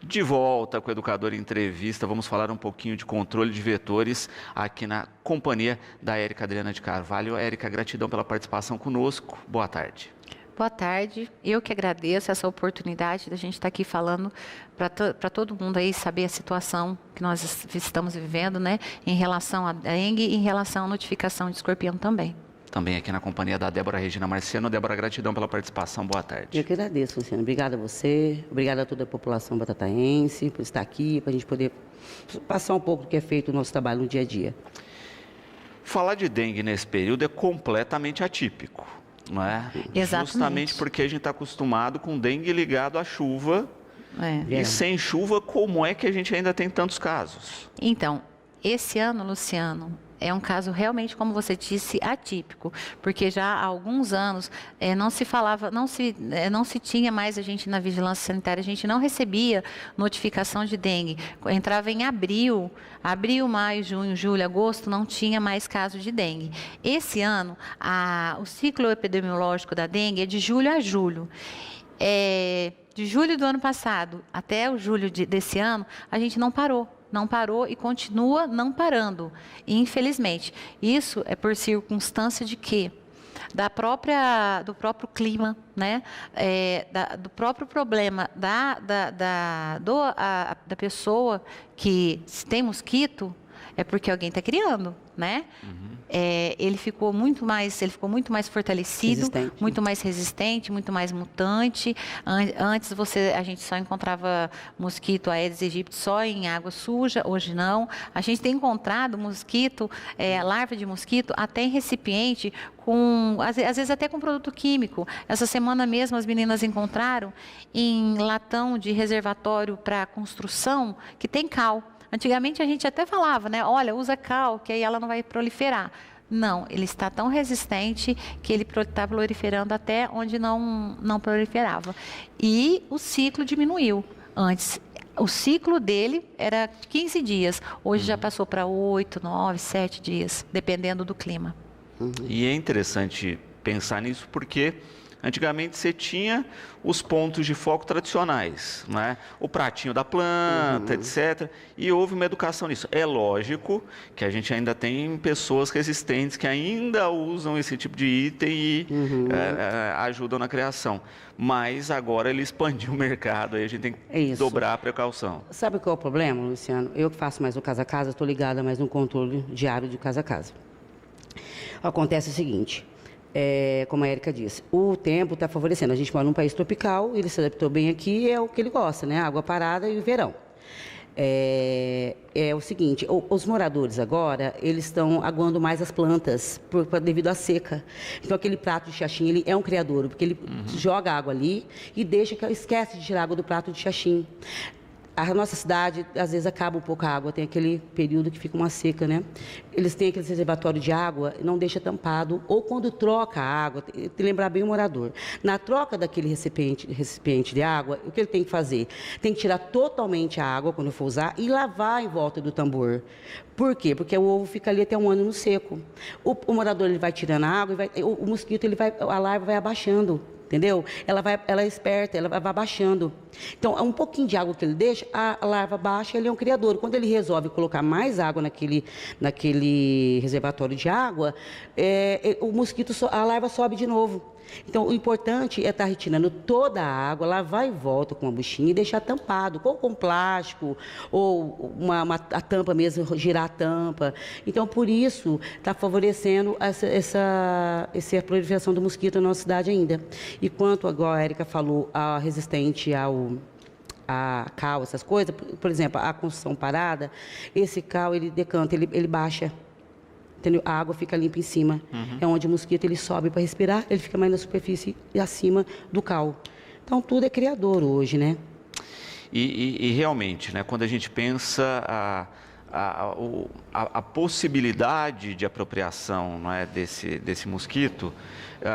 De volta com o Educador em Entrevista, vamos falar um pouquinho de controle de vetores aqui na companhia da Érica Adriana de Carvalho. Érica, gratidão pela participação conosco. Boa tarde. Boa tarde, eu que agradeço essa oportunidade da gente estar aqui falando para todo mundo aí saber a situação que nós estamos vivendo, né, em relação à dengue e em relação à notificação de escorpião também. Também aqui na companhia da Débora Regina Marciano. Débora, gratidão pela participação, boa tarde. Eu que agradeço, Luciano. Obrigada a você, obrigada a toda a população batataense por estar aqui, para a gente poder passar um pouco do que é feito o nosso trabalho no dia a dia. Falar de dengue nesse período é completamente atípico, não é? Exatamente. Justamente porque a gente está acostumado com dengue ligado à chuva. E sem chuva, como é que a gente ainda tem tantos casos? Então, esse ano, Luciano, é um caso realmente, como você disse, atípico, porque já há alguns anos não se falava, não se tinha mais a gente na vigilância sanitária, a gente não recebia notificação de dengue. Entrava em abril, maio, junho, julho, agosto, não tinha mais caso de dengue. Esse ano, o ciclo epidemiológico da dengue é de julho a julho. De julho do ano passado até o julho desse ano, a gente não parou e continua não parando, infelizmente. Isso é por circunstância de quê? Do próprio clima, né? Do próprio problema da pessoa que, se tem mosquito, é porque alguém está criando, né? Uhum. Ele ficou muito mais fortalecido, muito mais resistente, muito mais mutante. Antes a gente só encontrava mosquito Aedes aegypti só em água suja, hoje não. A gente tem encontrado mosquito, larva de mosquito, até em recipiente, às vezes até com produto químico. Essa semana mesmo as meninas encontraram em latão de reservatório para construção que tem cal. Antigamente a gente até falava, né? Olha, usa cal, que aí ela não vai proliferar. Não, ele está tão resistente que ele está proliferando até onde não proliferava. E o ciclo diminuiu. Antes, o ciclo dele era 15 dias. Hoje já passou para 8, 9, 7 dias, dependendo do clima. E é interessante pensar nisso porque antigamente você tinha os pontos de foco tradicionais, né? O pratinho da planta, etc. E houve uma educação nisso. É lógico que a gente ainda tem pessoas resistentes que ainda usam esse tipo de item e ajudam na criação. Mas agora ele expandiu o mercado, aí a gente tem que dobrar a precaução. Sabe qual é o problema, Luciano? Eu que faço mais no casa a casa, estou ligada mais no controle diário de casa a casa. Acontece o seguinte... como a Érica disse, o tempo está favorecendo. A gente mora num país tropical, ele se adaptou bem aqui, é o que ele gosta, né? Água parada e o verão. É o seguinte, os moradores agora, eles estão aguando mais as plantas devido à seca. Então, aquele prato de xaxim, ele é um criadouro, porque ele joga água ali e esquece de tirar água do prato de xaxim. A nossa cidade, às vezes, acaba um pouco a água, tem aquele período que fica uma seca, né? Eles têm aquele reservatório de água, não deixa tampado, ou quando troca a água, tem que lembrar bem o morador. Na troca daquele recipiente de água, o que ele tem que fazer? Tem que tirar totalmente a água, quando for usar, e lavar em volta do tambor. Por quê? Porque o ovo fica ali até um ano no seco. O morador, ele vai tirando a água, e o mosquito, a larva vai abaixando. Entendeu? Ela é esperta, ela vai abaixando. Então, um pouquinho de água que ele deixa, a larva baixa, ele é um criador. Quando ele resolve colocar mais água naquele reservatório de água, o mosquito, a larva sobe de novo. Então, o importante é estar retirando toda a água, lavar em volta com uma buchinha e deixar tampado, ou com plástico, ou a tampa mesmo, girar a tampa. Então, por isso, está favorecendo essa proliferação do mosquito na nossa cidade ainda. E quanto agora a Érica falou, a resistente a cal, essas coisas, por exemplo, a construção parada, esse cal, ele decanta, ele baixa. Entendeu? A água fica limpa em cima. É onde o mosquito ele sobe para respirar, ele fica mais na superfície e acima do cal. Então, tudo é criador hoje, né? E realmente, né, quando a gente pensa a possibilidade de apropriação, não é, desse mosquito,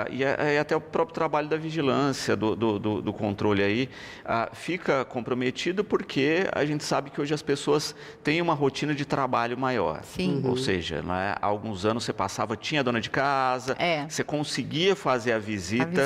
e até o próprio trabalho da vigilância, do controle aí, fica comprometido porque a gente sabe que hoje as pessoas têm uma rotina de trabalho maior. Sim. Ou seja, não é, há alguns anos você passava, tinha dona de casa, você conseguia fazer a visita.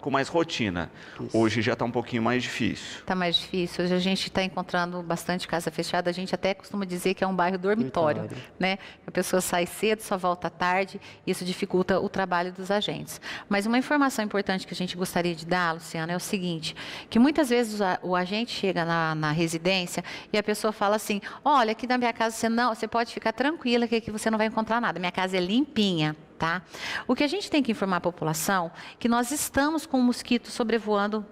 Com mais rotina. Isso. Hoje já está um pouquinho mais difícil. Está mais difícil. Hoje a gente está encontrando bastante casa fechada. A gente até costuma dizer que é um bairro dormitório, né? A pessoa sai cedo, só volta à tarde. Isso dificulta o trabalho dos agentes. Mas uma informação importante que a gente gostaria de dar, Luciana, é o seguinte, que muitas vezes o agente chega na residência e a pessoa fala assim, olha, aqui na minha casa você pode ficar tranquila que aqui você não vai encontrar nada. Minha casa é limpinha. Tá? O que a gente tem que informar a população é que nós estamos com o mosquito sobrevoando,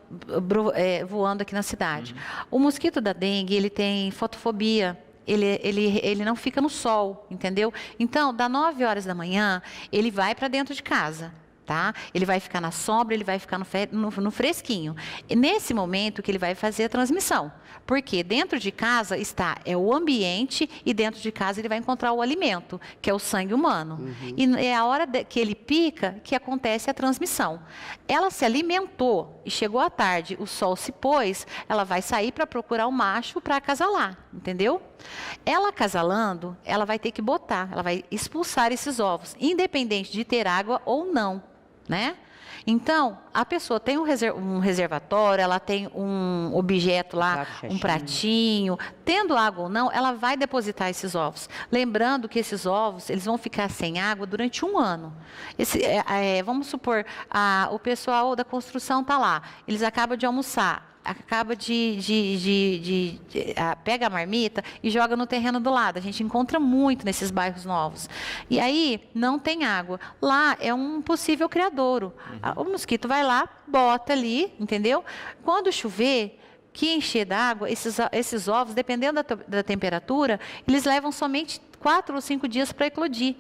voando aqui na cidade. O mosquito da dengue, ele tem fotofobia. Ele não fica no sol, entendeu? Então, das 9 horas da manhã, ele vai para dentro de casa. Tá? Ele vai ficar na sombra, ele vai ficar no fresquinho. E nesse momento que ele vai fazer a transmissão. Porque dentro de casa está o ambiente e dentro de casa ele vai encontrar o alimento, que é o sangue humano. E é a hora que ele pica que acontece a transmissão. Ela se alimentou e chegou à tarde, o sol se pôs, ela vai sair para procurar o macho para acasalar, entendeu? Ela acasalando, ela vai ter que botar, ela vai expulsar esses ovos, independente de ter água ou não. Né? Então, a pessoa tem um reservatório, ela tem um objeto lá, um pratinho, tendo água ou não, ela vai depositar esses ovos. Lembrando que esses ovos, eles vão ficar sem água durante 1 ano. Vamos supor, o pessoal da construção está lá, eles acabam de almoçar. Acaba pega a marmita e joga no terreno do lado. A gente encontra muito nesses bairros novos. E aí, não tem água. Lá é um possível criadouro. O mosquito vai lá, bota ali, entendeu? Quando chover, que encher d'água, esses ovos, dependendo da temperatura, eles levam somente 4 ou 5 dias para eclodir.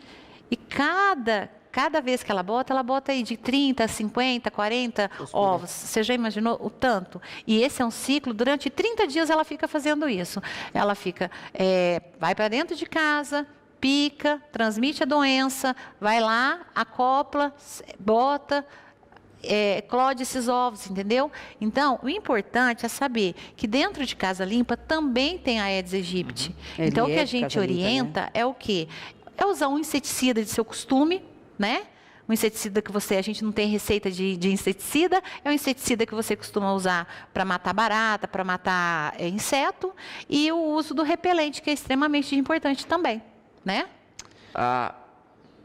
E cada vez que ela bota aí de 30, 50, 40 ovos. Você já imaginou o tanto? E esse é um ciclo, durante 30 dias ela fica fazendo isso. Ela fica, vai para dentro de casa, pica, transmite a doença, vai lá, acopla, bota, eclode esses ovos, entendeu? Então, o importante é saber que dentro de casa limpa também tem a Aedes aegypti. Então, o que a gente orienta é o quê? É usar um inseticida de seu costume, né? Um inseticida a gente não tem receita de inseticida, é um inseticida que você costuma usar para matar barata, para matar inseto, e o uso do repelente, que é extremamente importante também, né?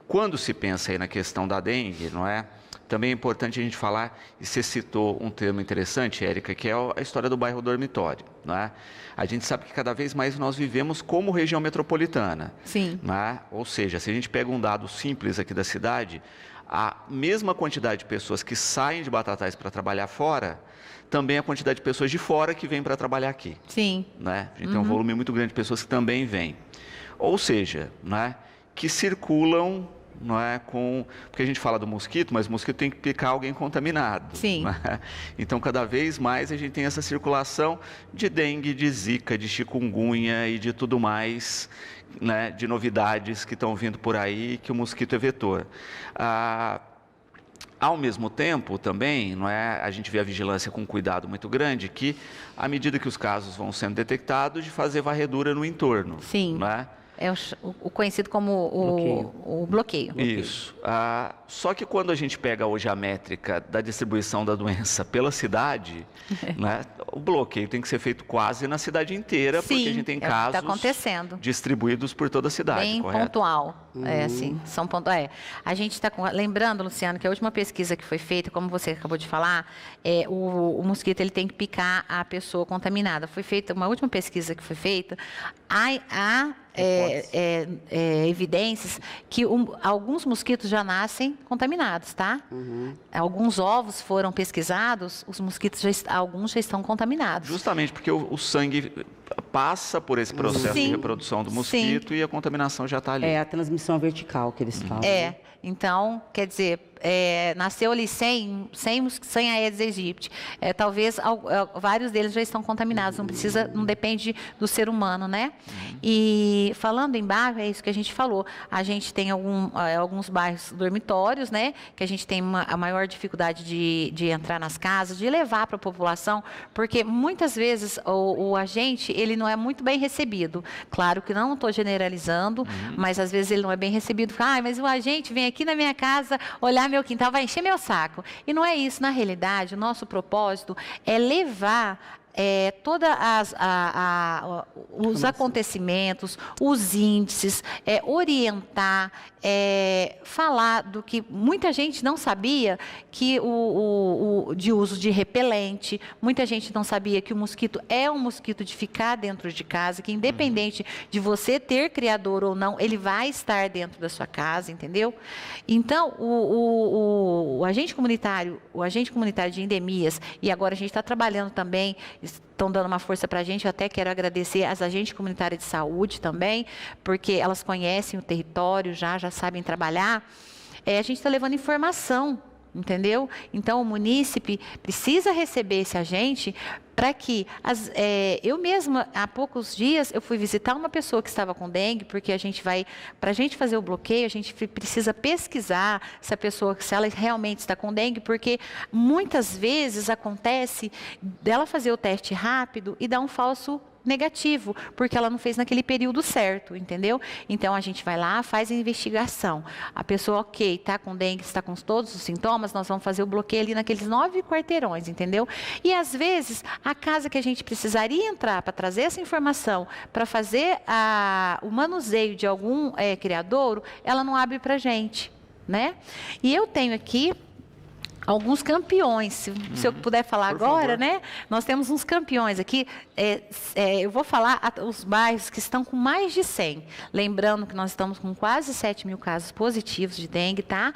Quando se pensa aí na questão da dengue, não é? Também é importante a gente falar, e você citou um termo interessante, Érica, que é a história do bairro dormitório. Não é? A gente sabe que cada vez mais nós vivemos como região metropolitana. Sim. Não é? Ou seja, se a gente pega um dado simples aqui da cidade, a mesma quantidade de pessoas que saem de Batatais para trabalhar fora, também a quantidade de pessoas de fora que vêm para trabalhar aqui. Sim. Não é? A gente tem um volume muito grande de pessoas que também vêm. Ou seja, não é? Que circulam... Não é porque a gente fala do mosquito, mas o mosquito tem que picar alguém contaminado. Sim. Né? Então, cada vez mais a gente tem essa circulação de dengue, de zika, de chikungunya e de tudo mais, né, de novidades que estão vindo por aí, que o mosquito é vetor. Ao mesmo tempo, também, não é, a gente vê a vigilância com cuidado muito grande, que, à medida que os casos vão sendo detectados, de fazer varredura no entorno. Sim. Não é? É o conhecido como o bloqueio. Isso. Só que quando a gente pega hoje a métrica da distribuição da doença pela cidade, né, o bloqueio tem que ser feito quase na cidade inteira, Sim, porque a gente tem casos tá acontecendo. Distribuídos por toda a cidade, bem correto? Pontual. São pontuais. A gente está lembrando, Luciano, que a última pesquisa que foi feita, como você acabou de falar, o mosquito ele tem que picar a pessoa contaminada. Foi feita uma última pesquisa que foi feita. Há evidências que alguns mosquitos já nascem contaminados, tá? Alguns ovos foram pesquisados, os mosquitos alguns já estão contaminados. Justamente porque o sangue passa por esse processo de reprodução do mosquito e a contaminação já está ali. É a transmissão vertical que eles falam. Então, quer dizer, nasceu ali 100 Aedes aegypti. Talvez vários deles já estão contaminados, não depende do ser humano, né? E falando em bairro, é isso que a gente falou. A gente tem alguns bairros dormitórios, né? Que a gente tem a maior dificuldade de entrar nas casas, de levar para a população, porque muitas vezes o agente, ele não é muito bem recebido. Claro que não estou generalizando, mas às vezes ele não é bem recebido. Mas o agente vem aqui na minha casa olhar meu quintal, vai encher meu saco. E não é isso. Na realidade, o nosso propósito é levar todos os acontecimentos, os índices, orientar, falar do que muita gente não sabia, que de uso de repelente, muita gente não sabia que o mosquito é um mosquito de ficar dentro de casa, que independente de você ter criador ou não, ele vai estar dentro da sua casa, entendeu? Então, o agente comunitário de endemias, e agora a gente está trabalhando também, estão dando uma força para a gente. Eu até quero agradecer às agentes comunitárias de saúde também, porque elas conhecem o território, já sabem trabalhar. A gente está levando informação, entendeu? Então, o munícipe precisa receber esse agente para que... eu mesma, há poucos dias, eu fui visitar uma pessoa que estava com dengue, porque para a gente fazer o bloqueio, a gente precisa pesquisar se ela realmente está com dengue, porque muitas vezes acontece dela fazer o teste rápido e dar um falso negativo, porque ela não fez naquele período certo, entendeu? Então, a gente vai lá, faz a investigação. A pessoa, está com dengue, está com todos os sintomas, nós vamos fazer o bloqueio ali naqueles 9 quarteirões, entendeu? E, às vezes, a casa que a gente precisaria entrar para trazer essa informação, para fazer o manuseio de algum criadouro, ela não abre para a gente, né? E eu tenho aqui alguns campeões, se eu puder falar Por agora, favor. né? Nós temos uns campeões aqui. Eu vou falar os bairros que estão com mais de 100. Lembrando que nós estamos com quase 7 mil casos positivos de dengue, tá?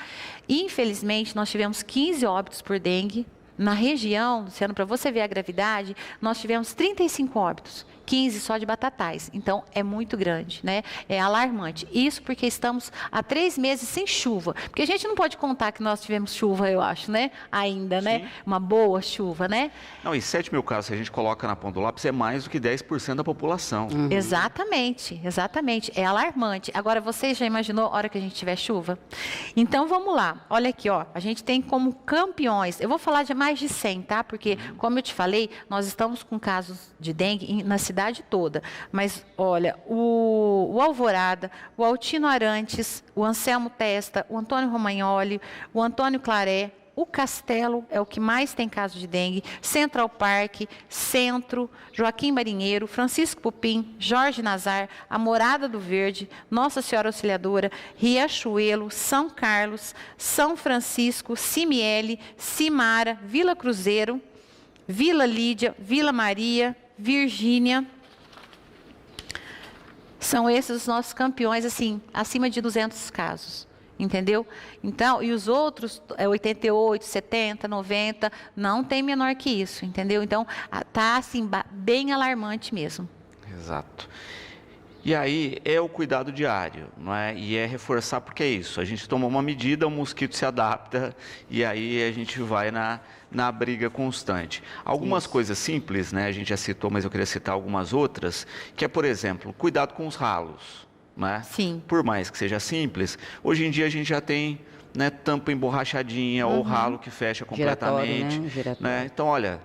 E, infelizmente, nós tivemos 15 óbitos por dengue. Na região, Luciano, para você ver a gravidade, nós tivemos 35 óbitos. 15 só de Batatais. Então, é muito grande, né? É alarmante. Isso porque estamos há 3 meses sem chuva. Porque a gente não pode contar que nós tivemos chuva, eu acho, né? Ainda, Sim. né? Uma boa chuva, né? Não, e 7 mil casos, se a gente coloca na ponta do lápis, é mais do que 10% da população. Exatamente, exatamente. É alarmante. Agora, você já imaginou a hora que a gente tiver chuva? Então, vamos lá. Olha aqui, ó. A gente tem como campeões, eu vou falar de mais de 100, tá? Porque, como eu te falei, nós estamos com casos de dengue na cidade toda. Mas, olha, o Alvorada, o Altino Arantes, o Anselmo Testa, o Antônio Romagnoli, o Antônio Claré, o Castelo é o que mais tem caso de dengue, Central Park, Centro, Joaquim Marinheiro, Francisco Pupim, Jorge Nazar, a Morada do Verde, Nossa Senhora Auxiliadora, Riachuelo, São Carlos, São Francisco, Cimiele, Cimara, Vila Cruzeiro, Vila Lídia, Vila Maria, Virgínia. São esses os nossos campeões, assim, acima de 200 casos. Entendeu? Então, e os outros, 88, 70, 90, não tem menor que isso, entendeu? Então, tá assim, bem alarmante mesmo. Exato. E aí é o cuidado diário, não é? E é reforçar, porque é isso, a gente toma uma medida, o mosquito se adapta e aí a gente vai na briga constante. Algumas coisas simples, né? A gente já citou, mas eu queria citar algumas outras, que é, por exemplo, cuidado com os ralos. Né? Sim. Por mais que seja simples, hoje em dia a gente já tem, né, tampa emborrachadinha ou ralo que fecha completamente. Giratório, né? Então, olha,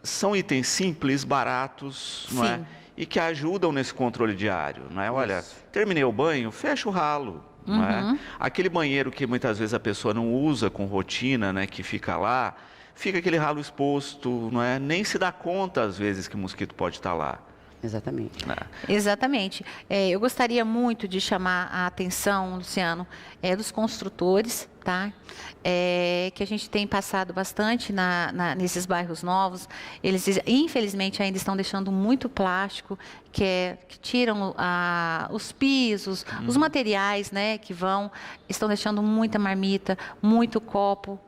são itens simples, baratos, não é? Sim. E que ajudam nesse controle diário. Não é? Olha, terminei o banho, fecha o ralo. Não é? Aquele banheiro que muitas vezes a pessoa não usa com rotina, né, que fica lá, fica aquele ralo exposto, não é? Nem se dá conta às vezes que o mosquito pode estar lá. Exatamente. Exatamente. Eu gostaria muito de chamar a atenção, Luciano, dos construtores, tá? Que a gente tem passado bastante nesses bairros novos. Eles, infelizmente, ainda estão deixando muito plástico, que tiram os pisos, os materiais, né, estão deixando muita marmita, muito copo,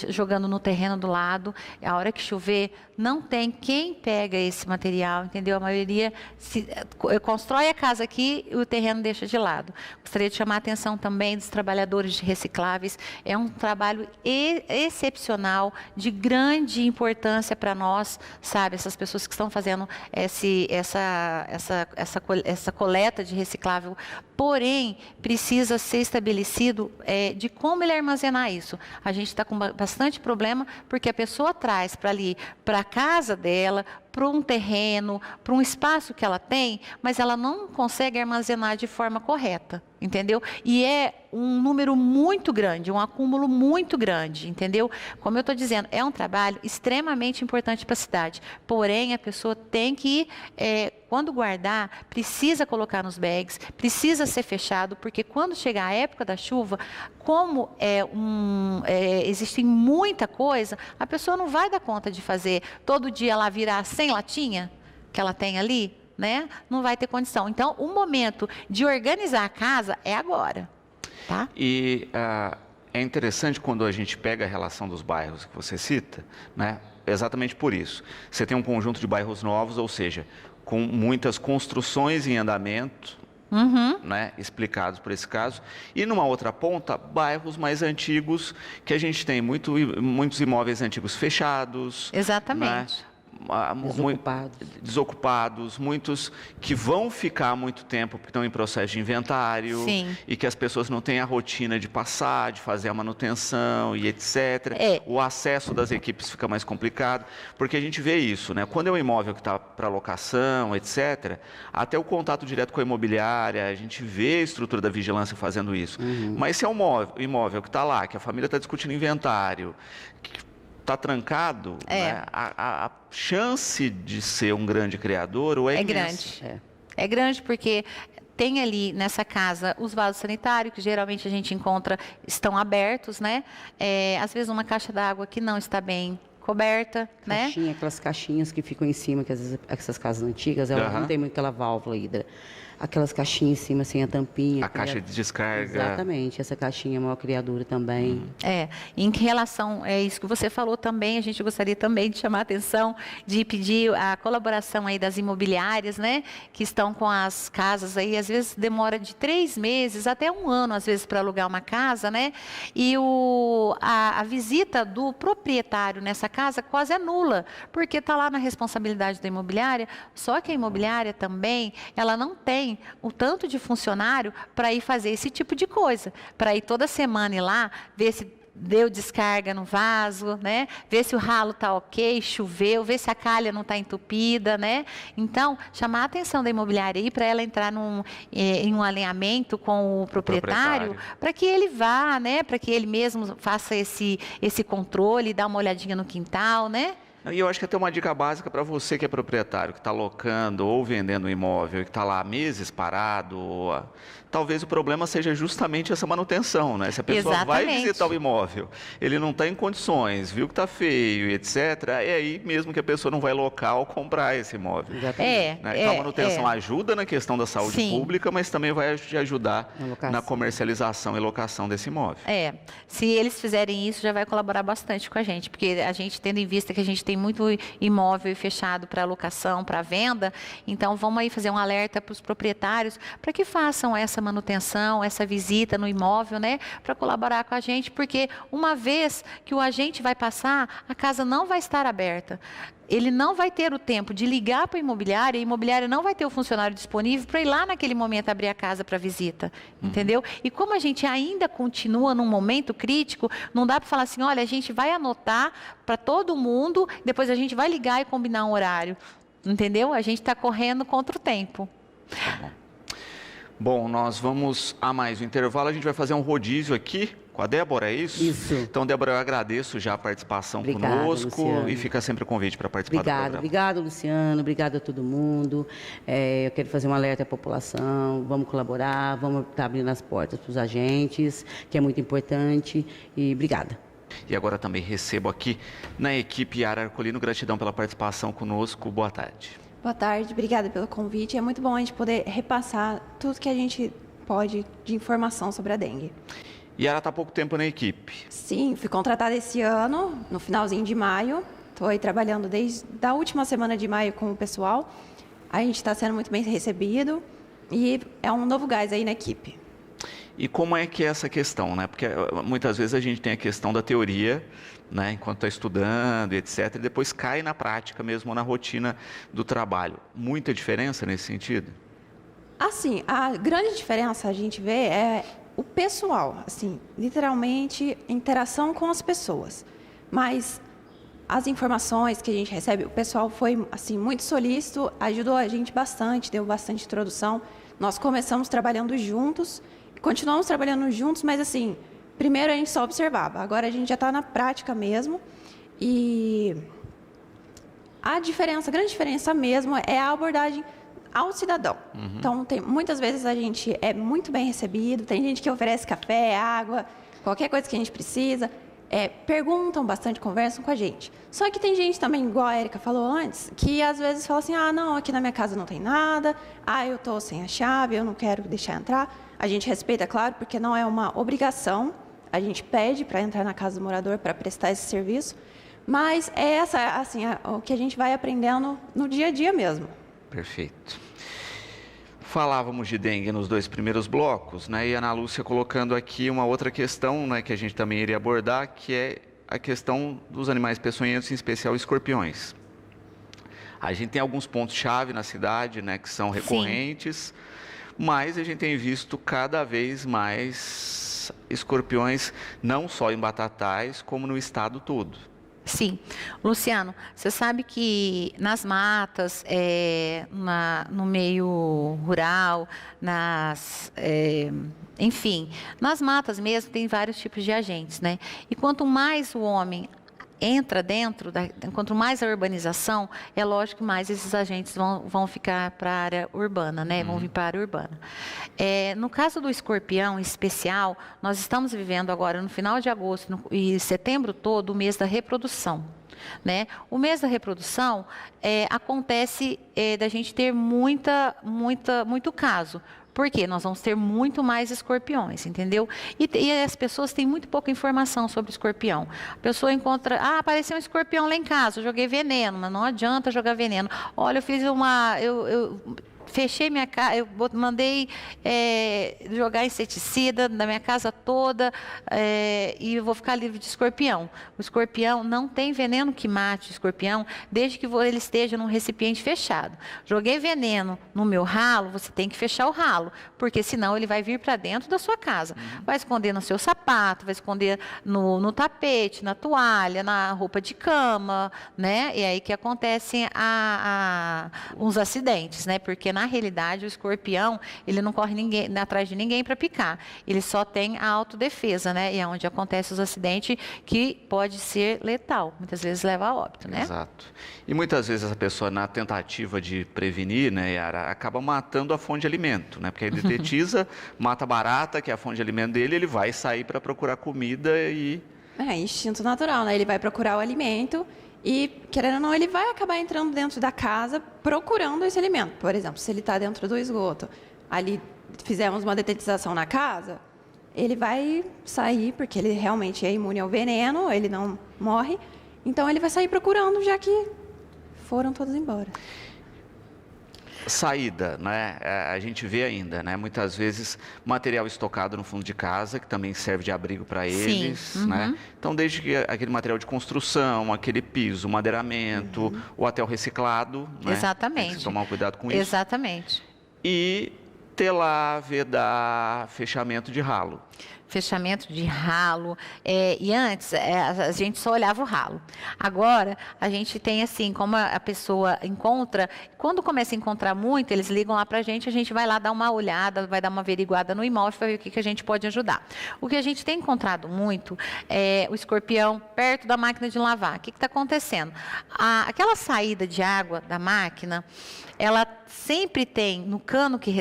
jogando no terreno do lado. A hora que chover, não tem quem pega esse material, entendeu? A maioria constrói a casa aqui e o terreno deixa de lado. Gostaria de chamar a atenção também dos trabalhadores de recicláveis. É um trabalho excepcional, de grande importância para nós, sabe? Essas pessoas que estão fazendo essa coleta de reciclável. Porém, precisa ser estabelecido de como ele armazenar isso. A gente está com bastante problema, porque a pessoa traz para ali, para a casa dela, para um terreno, para um espaço que ela tem, mas ela não consegue armazenar de forma correta, entendeu? E é um número muito grande, um acúmulo muito grande, entendeu? Como eu estou dizendo, é um trabalho extremamente importante para a cidade, porém a pessoa tem que, quando guardar, precisa colocar nos bags, precisa ser fechado, porque quando chegar a época da chuva, como existe muita coisa, a pessoa não vai dar conta de fazer todo dia ela virar 100 latinha que ela tem ali, né? Não vai ter condição. Então, o momento de organizar a casa é agora, tá? E é interessante quando a gente pega a relação dos bairros que você cita, né? Exatamente por isso. Você tem um conjunto de bairros novos, ou seja, com muitas construções em andamento, né, explicados por esse caso, e numa outra ponta, bairros mais antigos, que a gente tem muitos imóveis antigos fechados. Exatamente. Né? Desocupados. Muitos que vão ficar muito tempo porque estão em processo de inventário. Sim. E que as pessoas não têm a rotina de passar, de fazer a manutenção e etc. O acesso das equipes fica mais complicado, porque a gente vê isso, né? Quando é um imóvel que está para locação, etc., até o contato direto com a imobiliária, a gente vê a estrutura da vigilância fazendo isso. Mas se é um imóvel que está lá, que a família está discutindo inventário, está trancado, né? A chance de ser um grande criador é grande. É grande porque tem ali nessa casa os vasos sanitários, que geralmente a gente encontra, estão abertos, né? Às vezes uma caixa d'água que não está bem coberta, né? Aquelas caixinhas que ficam em cima, que às vezes essas casas antigas, elas não tem muito aquela válvula hidra. Aquelas caixinhas em cima, sem a tampinha. A caixa de descarga. Exatamente, essa caixinha é maior criadura também. Em relação a isso que você falou também, a gente gostaria também de chamar a atenção, de pedir a colaboração aí das imobiliárias, né? Que estão com as casas aí, às vezes demora de 3 meses até 1 ano, às vezes, para alugar uma casa, né? E a visita do proprietário nessa casa quase é nula, porque está lá na responsabilidade da imobiliária, só que a imobiliária também, ela não tem o tanto de funcionário para ir fazer esse tipo de coisa, para ir toda semana ir lá, ver se deu descarga no vaso, né? Ver se o ralo está ok, choveu, ver se a calha não está entupida, né? Então, chamar a atenção da imobiliária aí para ela entrar em um alinhamento com o proprietário, para que ele vá, né? Para que ele mesmo faça esse controle, dá uma olhadinha no quintal, né? E eu acho que até uma dica básica para você que é proprietário, que está locando ou vendendo um imóvel, que está lá há meses parado, talvez o problema seja justamente essa manutenção, né? Se a pessoa vai visitar o imóvel, ele não está em condições, viu que está feio, etc., é aí mesmo que a pessoa não vai locar ou comprar esse imóvel. Né? Então a manutenção ajuda na questão da saúde pública, mas também vai ajudar na comercialização e locação desse imóvel. Se eles fizerem isso, já vai colaborar bastante com a gente, porque a gente, tendo em vista que a gente tem muito imóvel fechado para locação, para venda, então vamos aí fazer um alerta para os proprietários para que façam essa manutenção, essa visita no imóvel, né, para colaborar com a gente, porque uma vez que o agente vai passar, a casa não vai estar aberta. Ele não vai ter o tempo de ligar para a imobiliária não vai ter o funcionário disponível para ir lá naquele momento abrir a casa para visita, entendeu? E como a gente ainda continua num momento crítico, não dá para falar assim, olha, a gente vai anotar para todo mundo, depois a gente vai ligar e combinar um horário, entendeu? A gente está correndo contra o tempo. Bom, nós vamos a mais um intervalo, a gente vai fazer um rodízio aqui com a Débora, é isso? Isso. Então, Débora, eu agradeço já a participação conosco, Luciano. E fica sempre o convite para participar do programa. Obrigado, Luciano, obrigado a todo mundo. Eu quero fazer um alerta à população, vamos colaborar, vamos estar abrindo as portas para os agentes, que é muito importante, e obrigada. E agora também recebo aqui na equipe Yara Arcolino, gratidão pela participação conosco, boa tarde. Boa tarde, obrigada pelo convite. É muito bom a gente poder repassar tudo que a gente pode de informação sobre a dengue. E ela está há pouco tempo na equipe. Sim, fui contratada esse ano, no finalzinho de maio. Estou aí trabalhando desde a última semana de maio com o pessoal. A gente está sendo muito bem recebido e é um novo gás aí na equipe. E como é que é essa questão, né? Porque muitas vezes a gente tem a questão da teoria, né, enquanto está estudando, etc., e depois cai na prática mesmo, na rotina do trabalho. Muita diferença nesse sentido? Assim, a grande diferença a gente vê é o pessoal, assim, literalmente interação com as pessoas. Mas as informações que a gente recebe, o pessoal foi assim muito solícito, ajudou a gente bastante, deu bastante introdução. Nós começamos trabalhando juntos, continuamos trabalhando juntos, mas assim, primeiro a gente só observava, agora a gente já está na prática mesmo. E a grande diferença mesmo é a abordagem ao cidadão. Então, muitas vezes a gente é muito bem recebido, tem gente que oferece café, água, qualquer coisa que a gente precisa, perguntam bastante, conversam com a gente. Só que tem gente também, igual a Erika falou antes, que às vezes fala assim, não, aqui na minha casa não tem nada, eu estou sem a chave, eu não quero deixar entrar. A gente respeita, claro, porque não é uma obrigação, a gente pede para entrar na casa do morador para prestar esse serviço, mas é o que a gente vai aprendendo no dia a dia mesmo. Perfeito. Falávamos de dengue nos 2 primeiros blocos, né? E a Ana Lúcia colocando aqui uma outra questão, né, que a gente também iria abordar, que é a questão dos animais peçonhentos, em especial escorpiões. A gente tem alguns pontos-chave na cidade, né, que são recorrentes, mas a gente tem visto cada vez mais escorpiões, não só em Batatais, como no estado todo. Sim. Luciano, você sabe que nas matas, no meio rural, enfim, nas matas mesmo tem vários tipos de agentes, né? E quanto mais o homem entra dentro, quanto mais a urbanização, é lógico que mais esses agentes vão ficar para a área urbana, né? Vão vir para a área urbana. No caso do escorpião em especial, nós estamos vivendo agora no final de agosto e setembro todo o mês da reprodução. Né? O mês da reprodução acontece da gente ter muito caso. Porque nós vamos ter muito mais escorpiões, entendeu? E as pessoas têm muito pouca informação sobre escorpião. A pessoa encontra, apareceu um escorpião lá em casa, eu joguei veneno, mas não adianta jogar veneno. Olha, eu fiz eu fechei minha casa, eu mandei jogar inseticida na minha casa toda e eu vou ficar livre de escorpião. O escorpião não tem veneno que mate o escorpião, desde que ele esteja num recipiente fechado. Joguei veneno no meu ralo, você tem que fechar o ralo, porque senão ele vai vir para dentro da sua casa. Vai esconder no seu sapato, vai esconder no tapete, na toalha, na roupa de cama, né? E aí que acontecem uns acidentes, né? Porque na realidade o escorpião, ele não corre atrás de ninguém para picar. Ele só tem a autodefesa, né? E é onde acontecem os acidentes que pode ser letal. Muitas vezes leva a óbito, né? Exato. E muitas vezes essa pessoa, na tentativa de prevenir, né, Yara, acaba matando a fonte de alimento, né? Porque ele detetiza, mata a barata, que é a fonte de alimento dele, ele vai sair para procurar comida e... Instinto natural, né? Ele vai procurar o alimento e, querendo ou não, ele vai acabar entrando dentro da casa procurando esse alimento. Por exemplo, se ele está dentro do esgoto, ali fizemos uma detetização na casa, ele vai sair, porque ele realmente é imune ao veneno, ele não morre, então ele vai sair procurando, já que foram todos embora. Saída, né? A gente vê ainda, né? Muitas vezes material estocado no fundo de casa, que também serve de abrigo para eles, né? Então, desde que aquele material de construção, aquele piso, madeiramento, ou até o reciclado, né? Exatamente. Tem que tomar cuidado com isso. Exatamente. E telar, vedar, fechamento de ralo. Fechamento de ralo, e antes a gente só olhava o ralo. Agora a gente tem assim, como a pessoa encontra, quando começa a encontrar muito, eles ligam lá para a gente vai lá dar uma olhada, vai dar uma averiguada no imóvel para ver o que a gente pode ajudar. O que a gente tem encontrado muito é o escorpião perto da máquina de lavar. O que está acontecendo? Aquela saída de água da máquina, ela sempre tem no cano que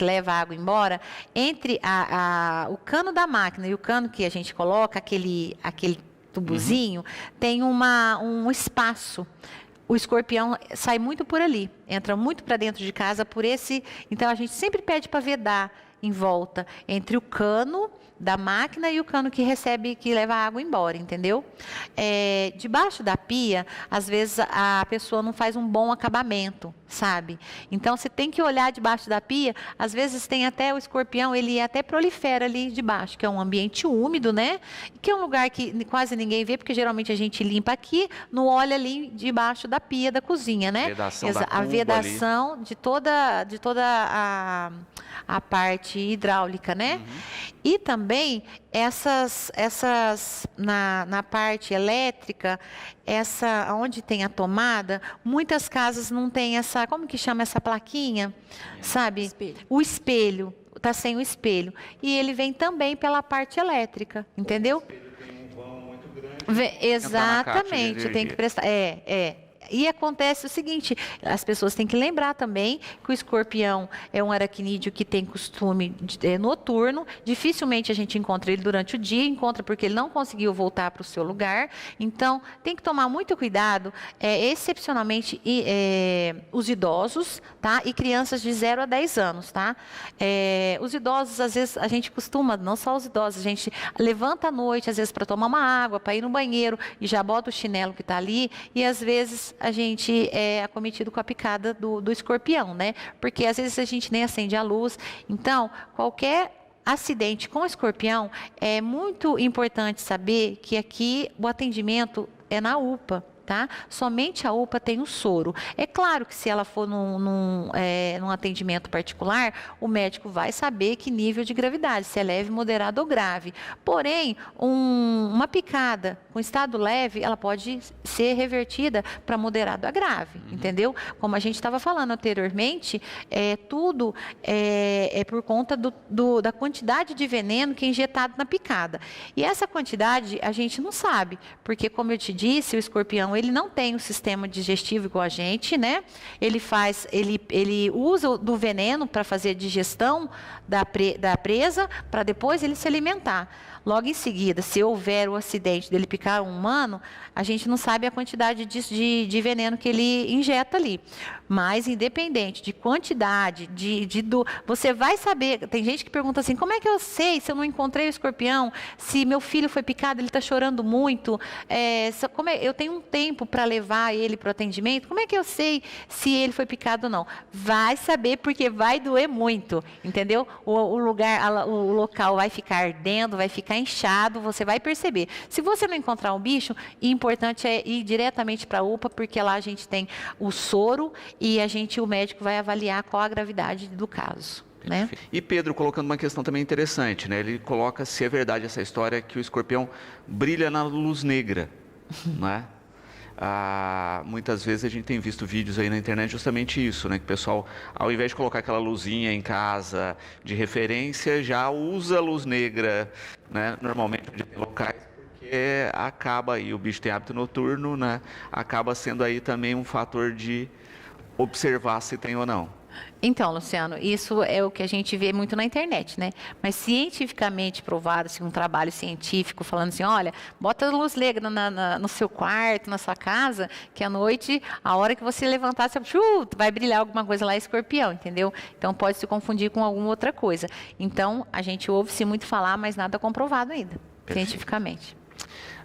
leva a água embora, entre o cano da máquina e o cano que a gente coloca, aquele tubozinho, tem um espaço. O escorpião sai muito por ali, entra muito para dentro de casa por esse. Então a gente sempre pede para vedar em volta entre o cano da máquina e o cano que recebe, que leva a água embora, entendeu? Debaixo da pia, às vezes a pessoa não faz um bom acabamento, sabe? Então você tem que olhar debaixo da pia, às vezes tem até o escorpião, ele até prolifera ali debaixo, que é um ambiente úmido, né? Que é um lugar que quase ninguém vê, porque geralmente a gente limpa aqui, não olha ali debaixo da pia da cozinha, né? Vedação da a cuba vedação ali de toda a parte hidráulica, né? E também na parte elétrica, onde tem a tomada, muitas casas não tem essa, como que chama essa plaquinha, sabe? Espelho. O espelho, está sem o espelho. E ele vem também pela parte elétrica, entendeu? O espelho tem um vão muito grande. Exatamente, tem que prestar. E acontece o seguinte, as pessoas têm que lembrar também que o escorpião é um aracnídeo que tem costume noturno, dificilmente a gente encontra ele durante o dia, encontra porque ele não conseguiu voltar para o seu lugar, então tem que tomar muito cuidado, excepcionalmente os idosos, tá? E crianças de 0 a 10 anos, tá? Os idosos, às vezes, a gente costuma, não só os idosos, a gente levanta à noite, às vezes para tomar uma água, para ir no banheiro, e já bota o chinelo que está ali, e às vezes a gente é acometido com a picada do escorpião, né? Porque às vezes a gente nem acende a luz. Então, qualquer acidente com escorpião, é muito importante saber que aqui o atendimento é na UPA. Tá? Somente a UPA tem o soro. É claro que se ela for num atendimento particular, o médico vai saber que nível de gravidade, se é leve, moderado ou grave. Porém, uma picada com estado leve, ela pode ser revertida para moderado a grave, entendeu? Como a gente estava falando anteriormente, tudo é por conta da quantidade de veneno que é injetado na picada. E essa quantidade a gente não sabe, porque como eu te disse, o escorpião ele não tem um sistema digestivo igual a gente, né? Ele usa do veneno para fazer a digestão da presa, para depois ele se alimentar. Logo em seguida, se houver o acidente dele picar um humano, a gente não sabe a quantidade de veneno que ele injeta ali. Mas, independente de quantidade, você vai saber. Tem gente que pergunta assim, como é que eu sei se eu não encontrei o escorpião? Se meu filho foi picado, ele está chorando muito? Eu tenho um tempo para levar ele para o atendimento? Como é que eu sei se ele foi picado ou não? Vai saber, porque vai doer muito, entendeu? O local vai ficar ardendo, vai ficar inchado, você vai perceber. Se você não encontrar um bicho, o importante é ir diretamente para a UPA, porque lá a gente tem o soro e o médico vai avaliar qual a gravidade do caso. Né? E Pedro colocando uma questão também interessante, né? Ele coloca se é verdade essa história que o escorpião brilha na luz negra, né? Muitas vezes a gente tem visto vídeos aí na internet justamente isso, né? Que o pessoal, ao invés de colocar aquela luzinha em casa de referência, já usa a luz negra, né? Normalmente em locais, porque acaba aí, o bicho tem hábito noturno, né? Acaba sendo aí também um fator de observar se tem ou não. Então, Luciano, isso é o que a gente vê muito na internet, né? Mas cientificamente provado, assim, um trabalho científico falando assim, olha, bota a luz negra no seu quarto, na sua casa, que à noite, a hora que você levantar, você vai brilhar alguma coisa lá, escorpião, entendeu? Então pode se confundir com alguma outra coisa. Então, a gente ouve-se muito falar, mas nada comprovado ainda, cientificamente.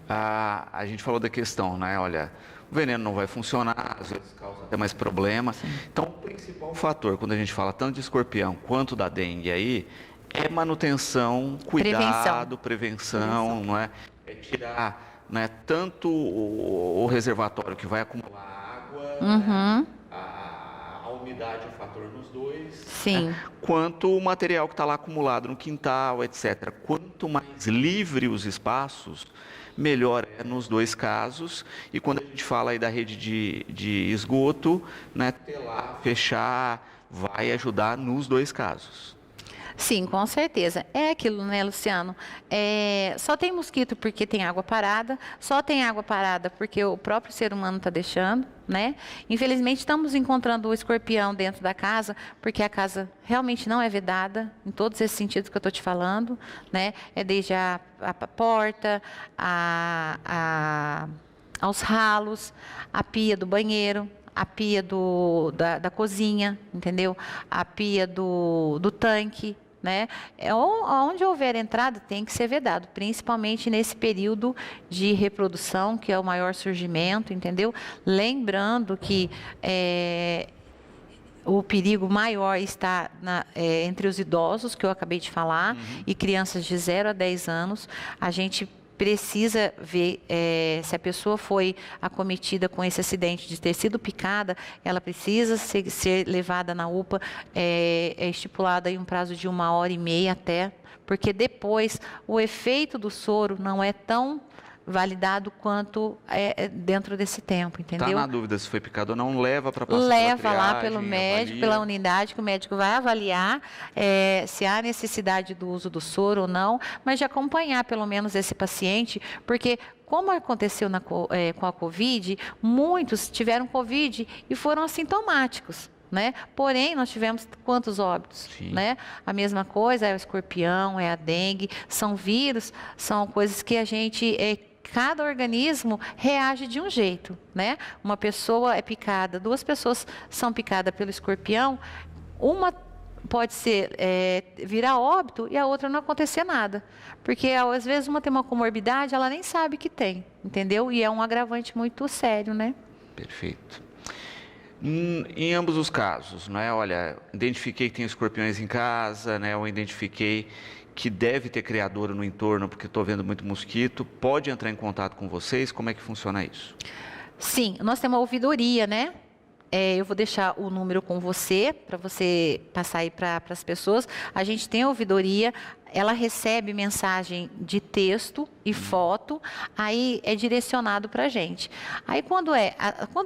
A gente falou da questão, né? Olha, o veneno não vai funcionar, às vezes causa até mais problema. Sim. Então, o principal fator, quando a gente fala tanto de escorpião quanto da dengue aí, é manutenção, cuidado, prevenção. Não é? É tirar, né, tanto o reservatório que vai acumular água, né? A umidade é um fator nos dois, sim, né? Quanto o material que está lá acumulado no quintal, etc. Quanto mais livre os espaços, melhor é nos dois casos. E quando a gente fala aí da rede de esgoto, né, telar, fechar, vai ajudar nos dois casos. Sim, com certeza. É aquilo, né, Luciano? Só tem mosquito porque tem água parada, só tem água parada porque o próprio ser humano está deixando, né? Infelizmente, estamos encontrando o escorpião dentro da casa, porque a casa realmente não é vedada, em todos esses sentidos que eu estou te falando, né? É desde a porta, aos ralos, a pia do banheiro, a pia da cozinha, entendeu? A pia do tanque, né? Onde houver entrada tem que ser vedado, principalmente nesse período de reprodução, que é o maior surgimento, entendeu? Lembrando que o perigo maior está entre os idosos, que eu acabei de falar, e crianças de 0 a 10 anos. A gente precisa ver se a pessoa foi acometida com esse acidente de ter sido picada, ela precisa ser levada na UPA, é estipulado aí um prazo de 1h30 até, porque depois o efeito do soro não é tão validado quanto dentro desse tempo, entendeu? Está na dúvida se foi picado ou não, leva para passar Leva pela triagem, lá pelo médico, avalia. pela unidade, que o médico vai avaliar se há necessidade do uso do soro ou não, mas de acompanhar pelo menos esse paciente, porque como aconteceu com a Covid, muitos tiveram Covid e foram assintomáticos. Né? Porém, nós tivemos quantos óbitos? Né? A mesma coisa é o escorpião, é a dengue, são vírus, são coisas que a gente, cada organismo reage de um jeito. Né? Uma pessoa é picada, 2 pessoas são picadas pelo escorpião, uma pode ser virar óbito e a outra não acontecer nada. Porque às vezes uma tem uma comorbidade, ela nem sabe que tem, entendeu? E é um agravante muito sério, né? Perfeito. Em ambos os casos, né? Olha, identifiquei que tem escorpiões em casa, né? Ou identifiquei que deve ter criadouro no entorno porque estou vendo muito mosquito. Pode entrar em contato com vocês? Como é que funciona isso? Sim, nós temos uma ouvidoria, né? Eu vou deixar o número com você, para você passar aí para as pessoas. A gente tem a ouvidoria, ela recebe mensagem de texto e foto, aí é direcionado para a gente. Aí quando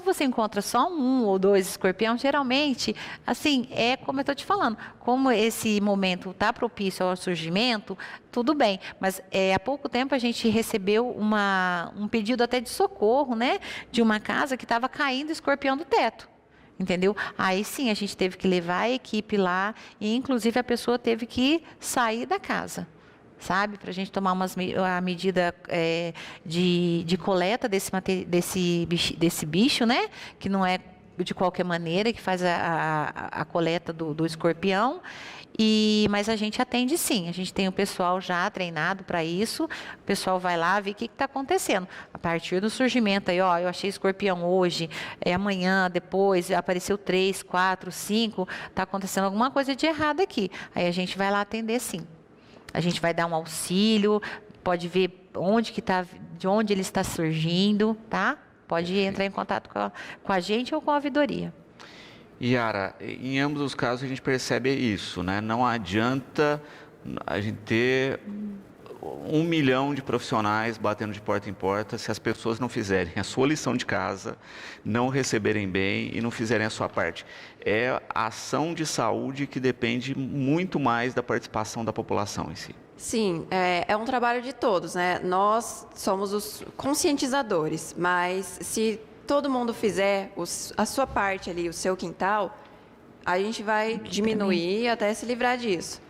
você encontra só 1 ou 2 escorpião, geralmente, assim, como eu estou te falando, como esse momento está propício ao surgimento, tudo bem. Mas há pouco tempo a gente recebeu um pedido até de socorro, né? De uma casa que estava caindo escorpião do teto. Entendeu? Aí sim, a gente teve que levar a equipe lá e, inclusive, a pessoa teve que sair da casa, sabe? Para a gente tomar a medida de coleta desse bicho, né? Que não é de qualquer maneira, que faz a coleta do escorpião. Mas a gente atende sim, a gente tem o pessoal já treinado para isso, o pessoal vai lá ver o que está acontecendo. A partir do surgimento aí, eu achei escorpião hoje, amanhã, depois, apareceu 3, 4, 5, está acontecendo alguma coisa de errado aqui. Aí a gente vai lá atender sim. A gente vai dar um auxílio, pode ver de onde ele está surgindo, tá? Pode entrar em contato com a gente ou com a ouvidoria. Yara, em ambos os casos a gente percebe isso, né? Não adianta a gente ter 1 milhão de profissionais batendo de porta em porta se as pessoas não fizerem a sua lição de casa, não receberem bem e não fizerem a sua parte. É a ação de saúde que depende muito mais da participação da população em si. Sim, é um trabalho de todos, né? Nós somos os conscientizadores, mas se todo mundo fizer a sua parte ali, o seu quintal, a gente vai diminuir até se livrar disso.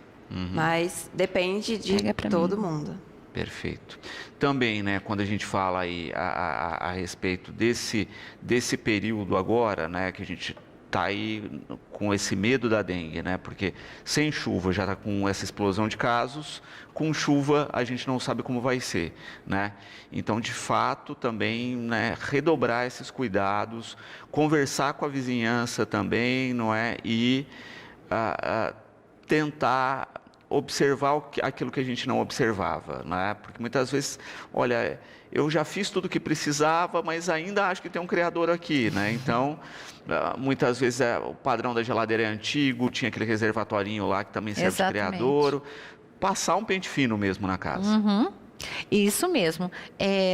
Mas depende de todo mundo. Perfeito. Também, né, quando a gente fala aí a respeito desse período agora, né, que a gente está aí com esse medo da dengue, né? Porque sem chuva já está com essa explosão de casos, com chuva a gente não sabe como vai ser, né? Então, de fato, também, né, redobrar esses cuidados, conversar com a vizinhança também, não é? E tentar observar aquilo que a gente não observava, né? Porque muitas vezes, olha, eu já fiz tudo o que precisava, mas ainda acho que tem um criador aqui, né? Então, muitas vezes o padrão da geladeira é antigo, tinha aquele reservatorinho lá que também serve de criadouro. Passar um pente fino mesmo na casa. Isso mesmo.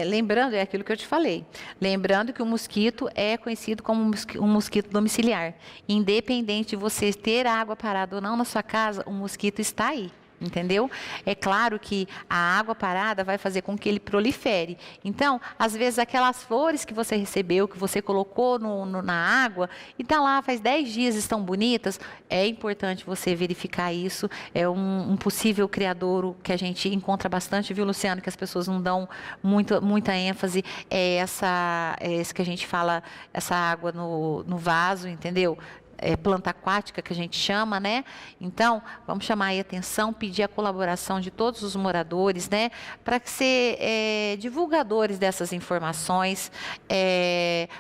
Lembrando, é aquilo que eu te falei. Lembrando que o mosquito é conhecido como um mosquito domiciliar. Independente de você ter água parada ou não na sua casa, o mosquito está aí. Entendeu? É claro que a água parada vai fazer com que ele prolifere. Então, às vezes, aquelas flores que você recebeu, que você colocou na água, e está lá, faz 10 dias, estão bonitas, é importante você verificar isso. É um possível criadouro que a gente encontra bastante, viu, Luciano? Que as pessoas não dão muita ênfase. É esse que a gente fala, essa água no vaso, entendeu? planta aquática, que a gente chama, né? Então, vamos chamar aí a atenção, pedir a colaboração de todos os moradores, né? Para ser divulgadores dessas informações,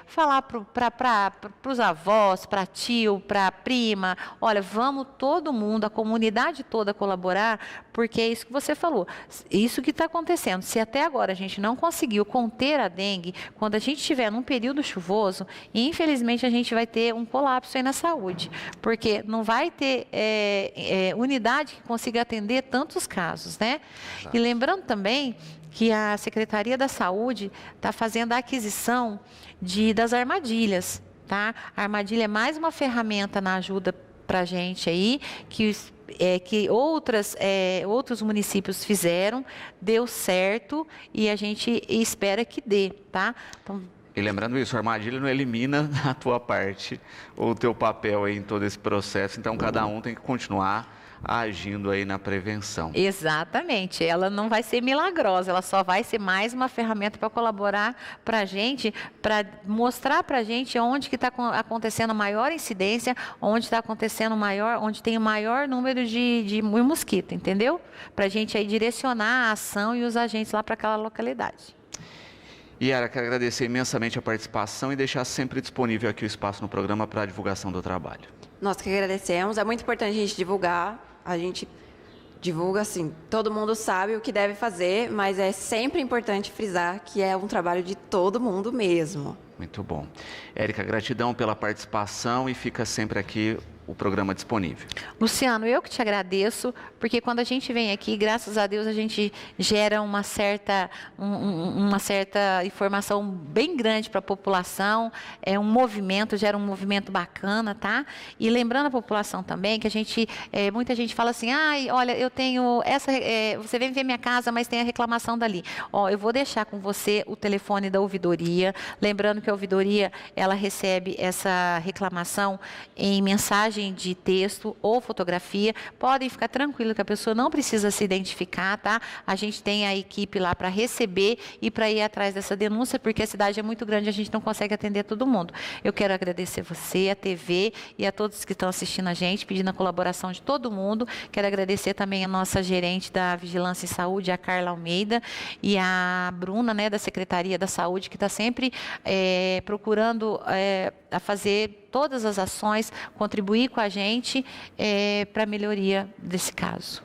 falar para os avós, para tio, para prima, olha, vamos todo mundo, a comunidade toda colaborar, porque é isso que você falou, isso que está acontecendo. Se até agora a gente não conseguiu conter a dengue, quando a gente estiver num período chuvoso, infelizmente a gente vai ter um colapso aí na saúde, porque não vai ter unidade que consiga atender tantos casos, né? Exato. E lembrando também que a Secretaria da Saúde está fazendo a aquisição das armadilhas, tá? A armadilha é mais uma ferramenta na ajuda para a gente aí, que outros municípios fizeram, deu certo e a gente espera que dê, tá? Então, E lembrando isso, a armadilha não elimina a tua parte, ou o teu papel aí em todo esse processo, então cada um tem que continuar agindo aí na prevenção. exatamente, ela não vai ser milagrosa, ela só vai ser mais uma ferramenta para colaborar para a gente, para mostrar para a gente onde que está acontecendo a maior incidência, onde está acontecendo onde tem o maior número de mosquito, entendeu? Para a gente aí direcionar a ação e os agentes lá para aquela localidade. Yara, quero agradecer imensamente a participação e deixar sempre disponível aqui o espaço no programa para a divulgação do trabalho. Nós que agradecemos. É muito importante a gente divulgar. A gente divulga, assim, todo mundo sabe o que deve fazer, mas é sempre importante frisar que é um trabalho de todo mundo mesmo. Muito bom. Érica, gratidão pela participação e fica sempre aqui o programa disponível. Luciano, eu que te agradeço, porque quando a gente vem aqui, graças a Deus, a gente gera uma certa informação bem grande para a população, gera um movimento bacana, tá? E lembrando a população também que muita gente fala assim, olha, eu tenho você vem ver minha casa, mas tem a reclamação dali. Eu vou deixar com você o telefone da ouvidoria, lembrando que a ouvidoria, ela recebe essa reclamação em mensagem de texto ou fotografia. Podem ficar tranquilos que a pessoa não precisa se identificar, tá? A gente tem a equipe lá para receber e para ir atrás dessa denúncia, porque a cidade é muito grande, a gente não consegue atender todo mundo. Eu quero agradecer você, a TV e a todos que estão assistindo a gente, pedindo a colaboração de todo mundo. Quero agradecer também a nossa gerente da Vigilância em Saúde, a Carla Almeida, e a Bruna, né, da Secretaria da Saúde, que está sempre procurando a fazer todas as ações, contribuir com a gente para a melhoria desse caso.